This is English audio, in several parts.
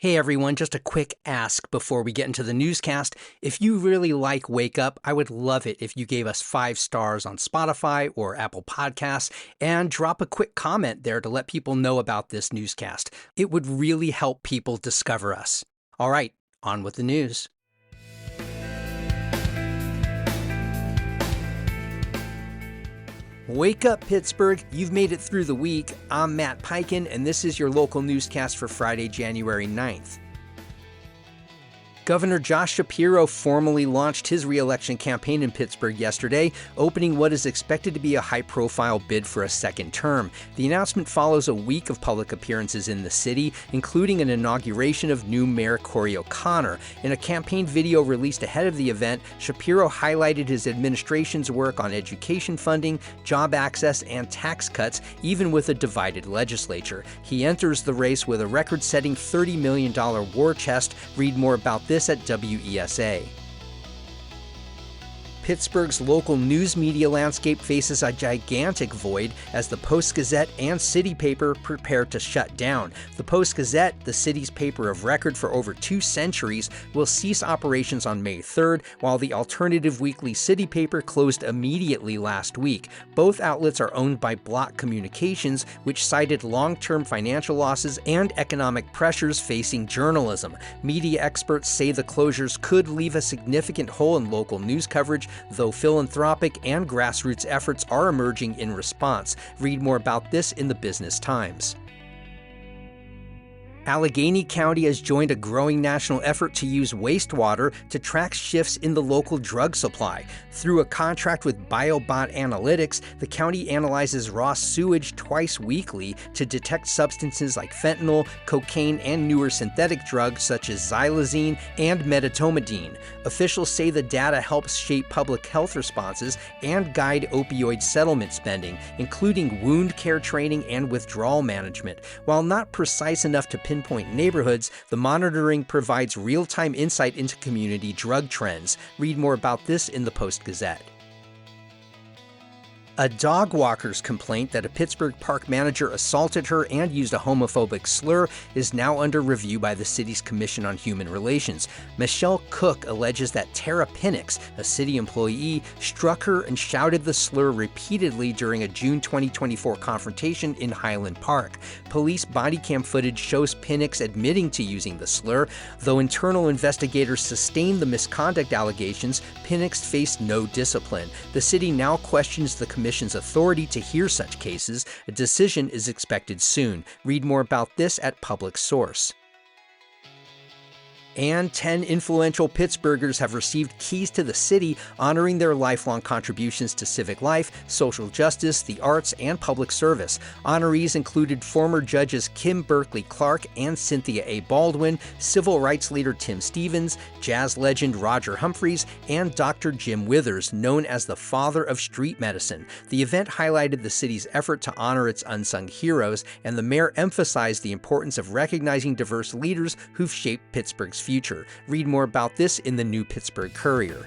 Hey everyone, just a quick ask before we get into the newscast. If you really like Wake Up, I would love it if you gave us 5 stars on Spotify or Apple Podcasts and drop a quick comment there to let people know about this newscast. It would really help people discover us. All right, on with the news. Wake up, Pittsburgh. You've made it through the week. I'm Matt Peiken, and this is your local newscast for Friday, January 9th. Governor Josh Shapiro formally launched his re-election campaign in Pittsburgh yesterday, opening what is expected to be a high-profile bid for a second term. The announcement follows a week of public appearances in the city, including an inauguration of new Mayor Corey O'Connor. In a campaign video released ahead of the event, Shapiro highlighted his administration's work on education funding, job access, and tax cuts, even with a divided legislature. He enters the race with a record-setting $30 million war chest. Read more about this at WESA. Pittsburgh's local news media landscape faces a gigantic void as the Post-Gazette and City Paper prepare to shut down. The Post-Gazette, the city's paper of record for over 2 centuries, will cease operations on May 3rd, while the alternative weekly City Paper closed immediately last week. Both outlets are owned by Block Communications, which cited long-term financial losses and economic pressures facing journalism. Media experts say the closures could leave a significant hole in local news coverage, though philanthropic and grassroots efforts are emerging in response. Read more about this in the Business Times. Allegheny County has joined a growing national effort to use wastewater to track shifts in the local drug supply. Through a contract with BioBot Analytics, the county analyzes raw sewage twice weekly to detect substances like fentanyl, cocaine, and newer synthetic drugs such as xylazine and medetomidine. Officials say the data helps shape public health responses and guide opioid settlement spending, including wound care training and withdrawal management. While not precise enough to pinpoint neighborhoods, the monitoring provides real-time insight into community drug trends. Read more about this in the Post-Gazette. A dog walker's complaint that a Pittsburgh park manager assaulted her and used a homophobic slur is now under review by the city's Commission on Human Relations. Michelle Cook alleges that Tara Pinnix, a city employee, struck her and shouted the slur repeatedly during a June 2024 confrontation in Highland Park. Police body cam footage shows Pinnix admitting to using the slur. Though internal investigators sustained the misconduct allegations, Pinnix faced no discipline. The city now questions the Commission's authority to hear such cases. A decision is expected soon. Read more about this at Public Source. And 10 influential Pittsburghers have received keys to the city honoring their lifelong contributions to civic life, social justice, the arts, and public service. Honorees included former judges Kim Berkeley Clark and Cynthia A. Baldwin, civil rights leader Tim Stevens, jazz legend Roger Humphreys, and Dr. Jim Withers, known as the father of street medicine. The event highlighted the city's effort to honor its unsung heroes, and the mayor emphasized the importance of recognizing diverse leaders who've shaped Pittsburgh's future. Read more about this in the New Pittsburgh Courier.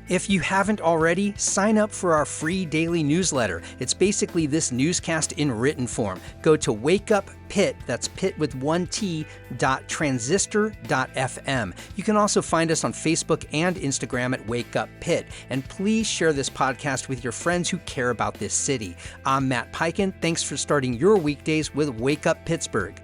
If you haven't already, sign up for our free daily newsletter. It's basically this newscast in written form. Go to Wake Up Pitt, that's Pitt with 1 T, .transistor.fm. You can also find us on Facebook and Instagram at Wake Up Pitt. And please share this podcast with your friends who care about this city. I'm Matt Peiken. Thanks for starting your weekdays with Wake Up Pittsburgh.